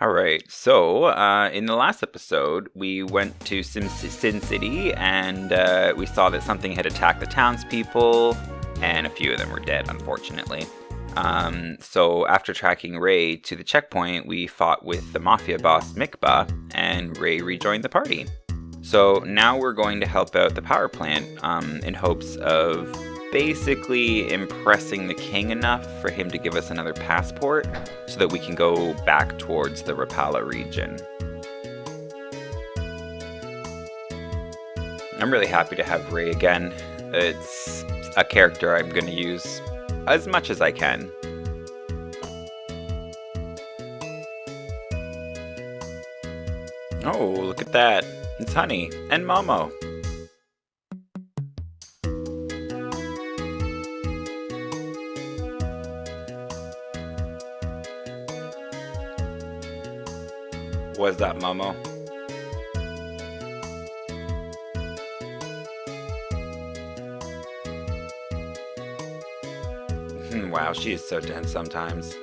Alright, so in the last episode, we went to Sin City and we saw that something had attacked the townspeople, and a few of them were dead, unfortunately. So after tracking Ray to the checkpoint, we fought with the mafia boss Mikba, and Ray rejoined the party. So now we're going to help out the power plant in hopes of basically impressing the king enough for him to give us another passport so that we can go back towards the Rapala region. I'm really happy to have Ray again. It's a character I'm going to use as much as I can. Oh, look at that. It's Honey and Momo. What's that, Momo? Wow, she is so dense sometimes.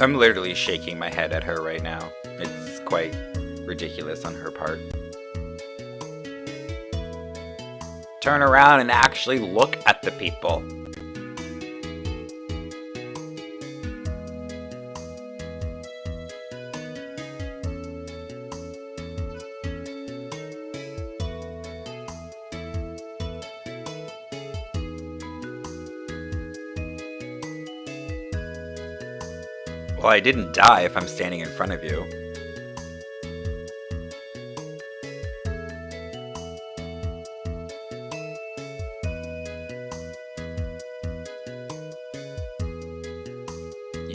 I'm literally shaking my head at her right now. It's quite ridiculous on her part. Turn around and actually look at the people. Well, I didn't die if I'm standing in front of you.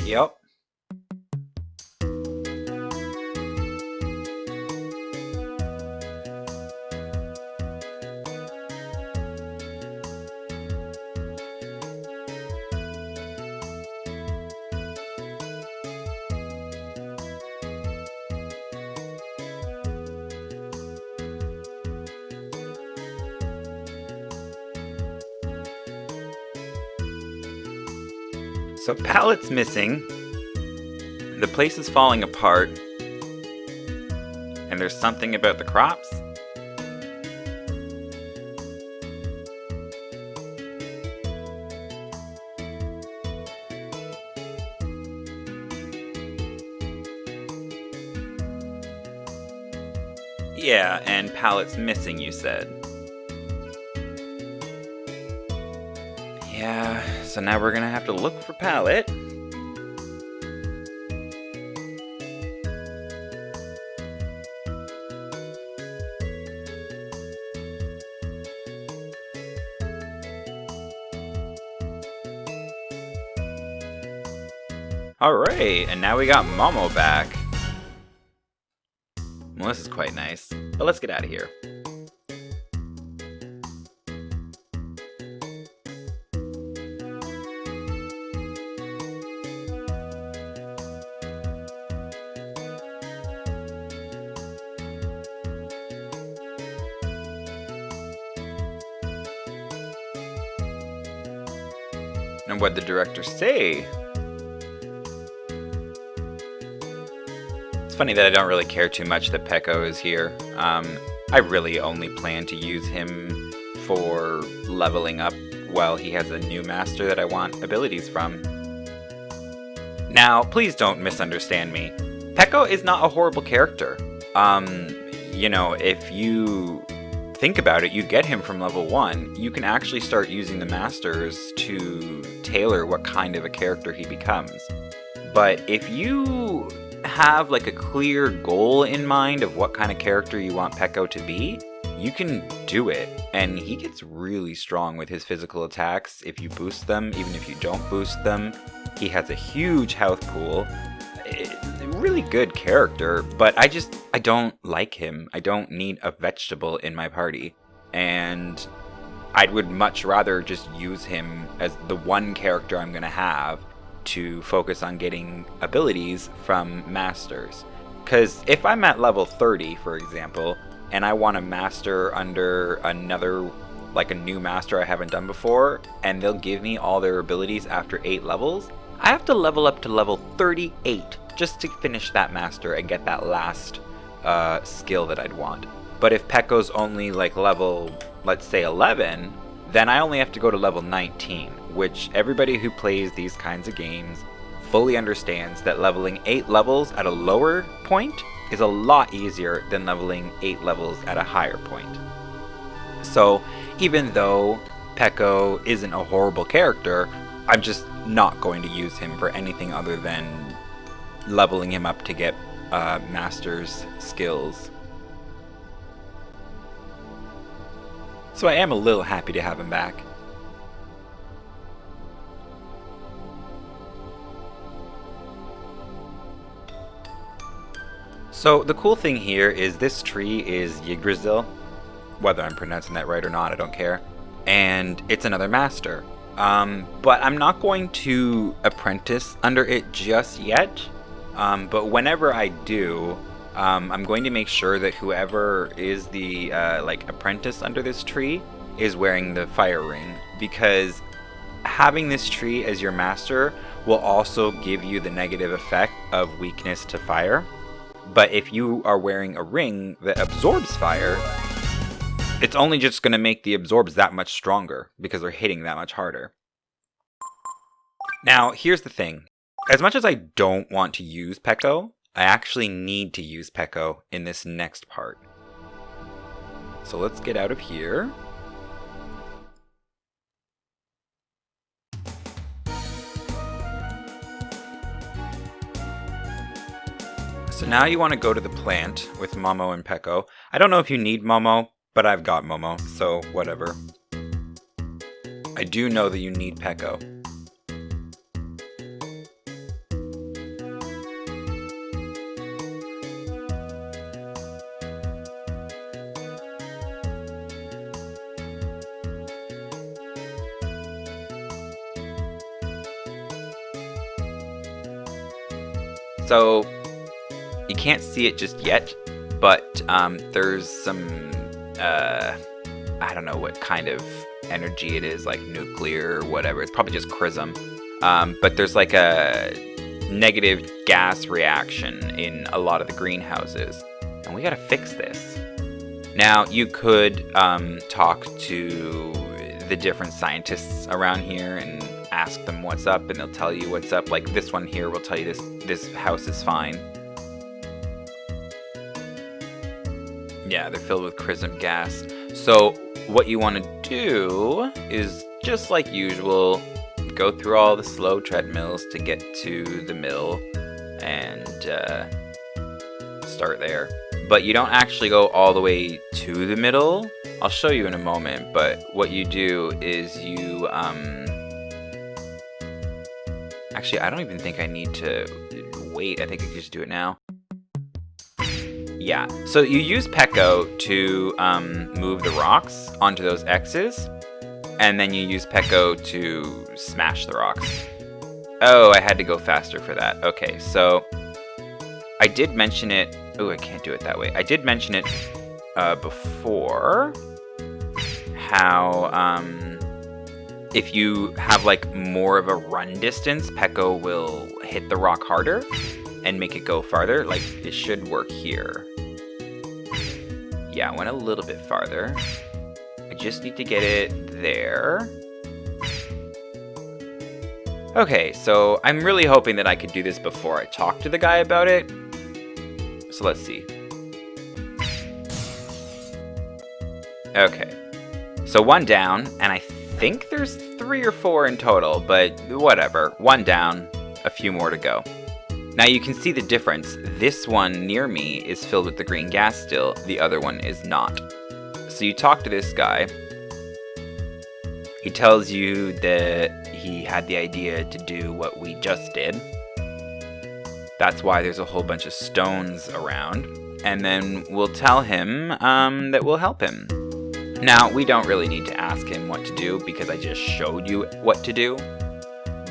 Yep. So Palet's missing. The place is falling apart. And there's something about the crops. Yeah, and Palet's missing, you said. Yeah, so now we're gonna have to look for Palet. Alright, and now we got Momo back. Well, this is quite nice, but let's get out of here. And what'd the director say? It's funny that I don't really care too much that Peco is here. I really only plan to use him for leveling up while he has a new master that I want abilities from. Now, please don't misunderstand me. Peco is not a horrible character. If you think about it, you get him from level 1. You can actually start using the masters to tailor what kind of a character he becomes. But if you have like a clear goal in mind of what kind of character you want Peco to be, you can do it. And he gets really strong with his physical attacks if you boost them, even if you don't boost them. He has a huge health pool. Really good character, but I don't like him. I don't need a vegetable in my party. And I would much rather just use him as the one character I'm going to have to focus on getting abilities from masters. Because if I'm at level 30, for example, and I want to master under another, like a new master I haven't done before, and they'll give me all their abilities after 8 levels, I have to level up to level 38 just to finish that master and get that last skill that I'd want. But if Peco's only like level, let's say 11, then I only have to go to level 19, which everybody who plays these kinds of games fully understands that leveling 8 levels at a lower point is a lot easier than leveling 8 levels at a higher point. So even though Peco isn't a horrible character, I'm just not going to use him for anything other than leveling him up to get master's skills. So I am a little happy to have him back. So the cool thing here is this tree is Yggdrasil. Whether I'm pronouncing that right or not, I don't care. And it's another master. But I'm not going to apprentice under it just yet. But whenever I do, I'm going to make sure that whoever is the apprentice under this tree is wearing the fire ring, because having this tree as your master will also give you the negative effect of weakness to fire. But if you are wearing a ring that absorbs fire, it's only just going to make the absorbs that much stronger because they're hitting that much harder. Now, here's the thing. As much as I don't want to use Peco, I actually need to use Peco in this next part. So let's get out of here. So now you want to go to the plant with Momo and Peco. I don't know if you need Momo, but I've got Momo, so whatever. I do know that you need Peco. So you can't see it just yet, but there's some, I don't know what kind of energy it is, like nuclear or whatever. It's probably just chrism. But there's like a negative gas reaction in a lot of the greenhouses, and we gotta fix this. Now, you could talk to the different scientists around here and ask them what's up, and they'll tell you what's up. Like this one here will tell you this house is fine. Yeah, they're filled with chrism gas. So what you want to do is, just like usual, go through all the slow treadmills to get to the mill and start there. But you don't actually go all the way to the middle. I'll show you in a moment, but what you do is you actually, I don't even think I need to wait. I think I can just do it now. Yeah, so you use Peco to move the rocks onto those X's, and then you use Peco to smash the rocks. Oh, I had to go faster for that. Okay, so I did mention it. Oh, I can't do it that way. I did mention it before, how if you have like more of a run distance, Peco will hit the rock harder and make it go farther. Like it should work here. Yeah, I went a little bit farther. I just need to get it there. Okay, so I'm really hoping that I could do this before I talk to the guy about it. So let's see. Okay, so 1 down, and I think there's 3 or 4 in total, but whatever. 1 down, a few more to go. Now you can see the difference. This one near me is filled with the green gas still, the other one is not. So you talk to this guy. He tells you that he had the idea to do what we just did. That's why there's a whole bunch of stones around. And then we'll tell him that we'll help him. Now, we don't really need to ask him what to do because I just showed you what to do.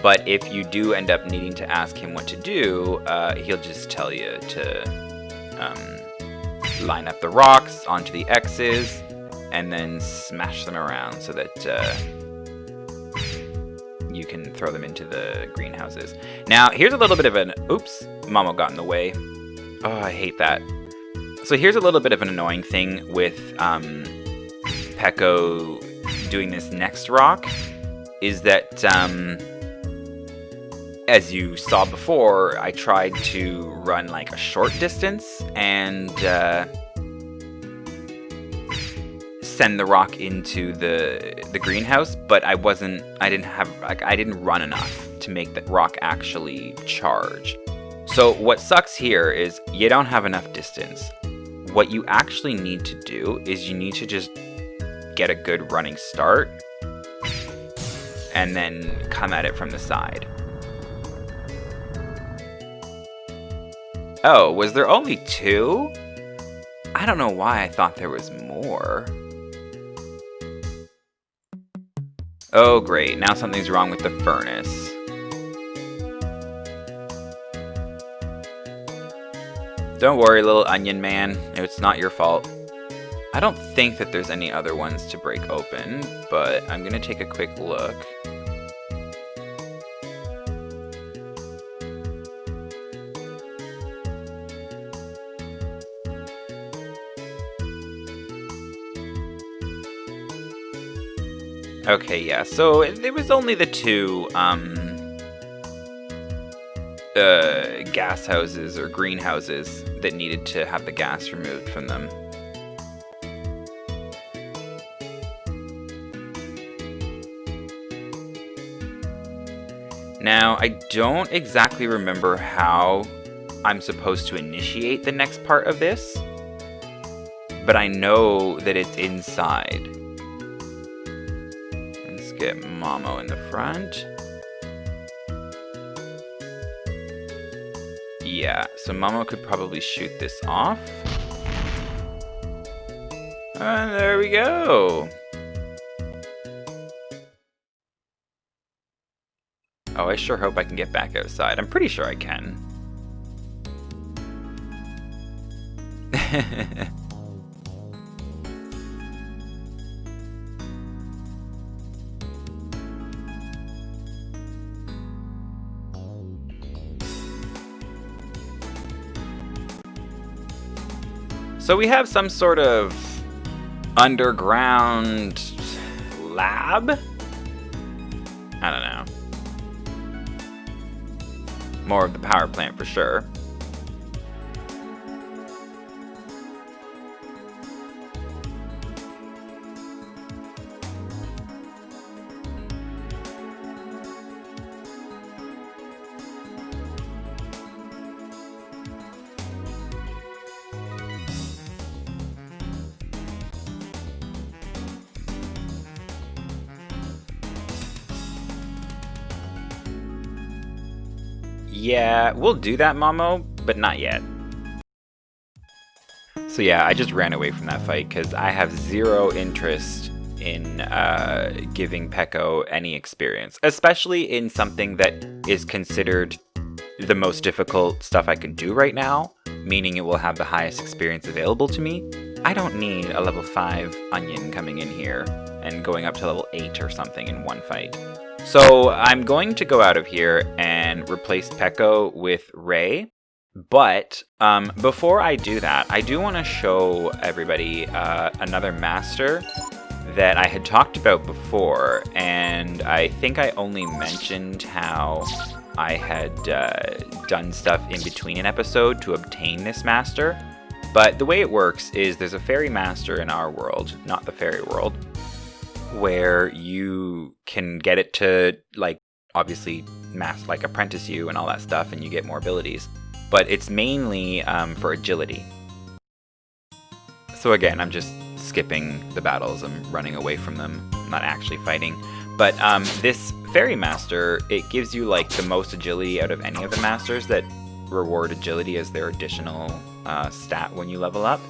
But if you do end up needing to ask him what to do, he'll just tell you to line up the rocks onto the X's, and then smash them around so that you can throw them into the greenhouses. Now, here's a little bit of an... Oops, Momo got in the way. Oh, I hate that. So here's a little bit of an annoying thing with Peco doing this next rock, is that, as you saw before, I tried to run like a short distance and send the rock into the greenhouse, but I didn't run enough to make that rock actually charge. So what sucks here is you don't have enough distance. What you actually need to do is you need to just get a good running start and then come at it from the side. Oh, was there only 2? I don't know why I thought there was more. Oh great, now something's wrong with the furnace. Don't worry, little onion man, it's not your fault. I don't think that there's any other ones to break open, but I'm gonna take a quick look. Okay, yeah, so there was only the 2, gas houses or greenhouses that needed to have the gas removed from them. Now, I don't exactly remember how I'm supposed to initiate the next part of this, but I know that it's inside. Let's get Momo in the front. Yeah, so Momo could probably shoot this off. And there we go. Oh, I sure hope I can get back outside. I'm pretty sure I can. So we have some sort of underground lab? I don't know. More of the power plant for sure. Yeah, we'll do that, Momo, but not yet. So yeah, I just ran away from that fight because I have zero interest in giving Peco any experience, especially in something that is considered the most difficult stuff I can do right now, meaning it will have the highest experience available to me. I don't need a level 5 onion coming in here and going up to level 8 or something in one fight. So I'm going to go out of here and replace Peco with Ray. But before I do that, I do want to show everybody another master that I had talked about before. And I think I only mentioned how I had done stuff in between an episode to obtain this master. But the way it works is there's a fairy master in our world, not the fairy world, where you can get it to, like, obviously apprentice you and all that stuff, and you get more abilities. But it's mainly for agility. So again, I'm just skipping the battles. I'm running away from them. I'm not actually fighting. But this fairy master, it gives you like the most agility out of any of the masters that reward agility as their additional stat when you level up.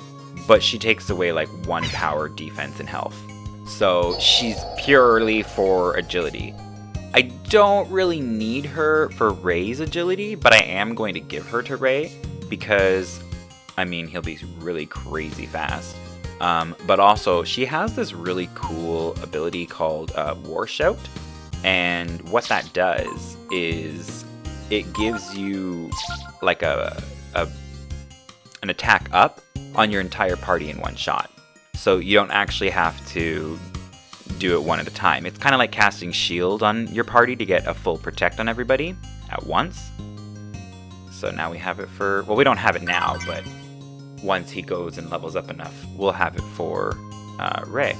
But she takes away like 1 power, defense, and health. So she's purely for agility. I don't really need her for Ray's agility, but I am going to give her to Ray because I mean, he'll be really crazy fast. But also, she has this really cool ability called War Shout. And what that does is it gives you like an attack up on your entire party in one shot. So you don't actually have to do it one at a time. It's kind of like casting shield on your party to get a full protect on everybody at once. So now we have it for, well, we don't have it now, but once he goes and levels up enough, we'll have it for Ray.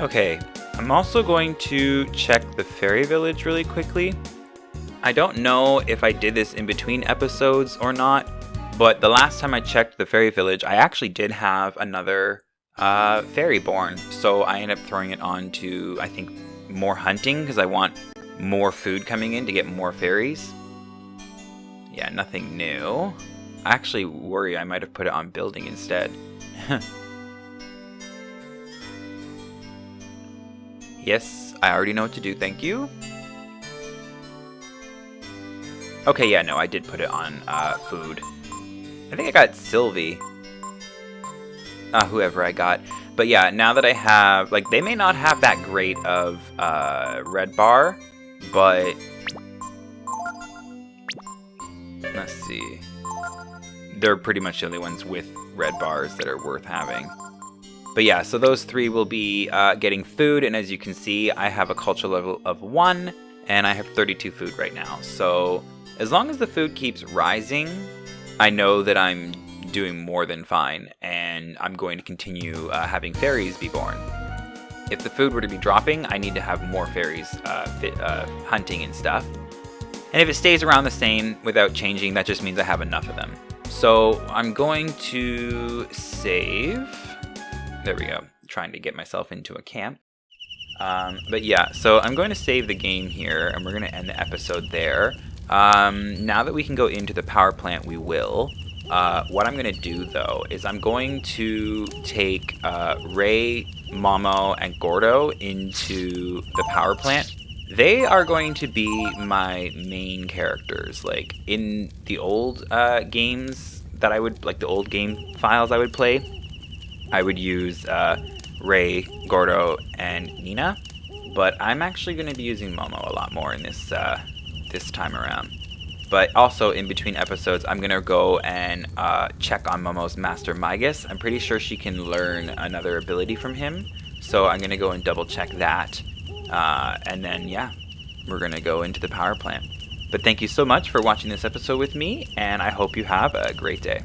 Okay, I'm also going to check the fairy village really quickly. I don't know if I did this in between episodes or not, but the last time I checked the fairy village, I actually did have another fairy born. So I ended up throwing it on to, I think, more hunting because I want more food coming in to get more fairies. Yeah, nothing new. I actually worry I might have put it on building instead. Yes, I already know what to do, thank you. Okay, yeah, no, I did put it on food. I think I got Sylvie. Whoever I got. But yeah, now that I have, like, they may not have that great of red bar, but let's see. They're pretty much the only ones with red bars that are worth having. But yeah, so those three will be getting food, and as you can see, I have a culture level of 1, and I have 32 food right now. So as long as the food keeps rising, I know that I'm doing more than fine, and I'm going to continue having fairies be born. If the food were to be dropping, I need to have more fairies hunting and stuff. And if it stays around the same without changing, that just means I have enough of them. So I'm going to save. There we go. Trying to get myself into a camp. But yeah, so I'm going to save the game here, and we're going to end the episode there. Now that we can go into the power plant, we will. What I'm going to do, though, is I'm going to take Ray, Momo, and Gordo into the power plant. They are going to be my main characters. Like, in the old games that I would, like the old game files I would play, I would use Ray, Gordo, and Nina. But I'm actually going to be using Momo a lot more in this this time around. But also, in between episodes, I'm going to go and check on Momo's Master Migas. I'm pretty sure she can learn another ability from him. So I'm going to go and double check that. And then, yeah, we're going to go into the power plant. But thank you so much for watching this episode with me, and I hope you have a great day.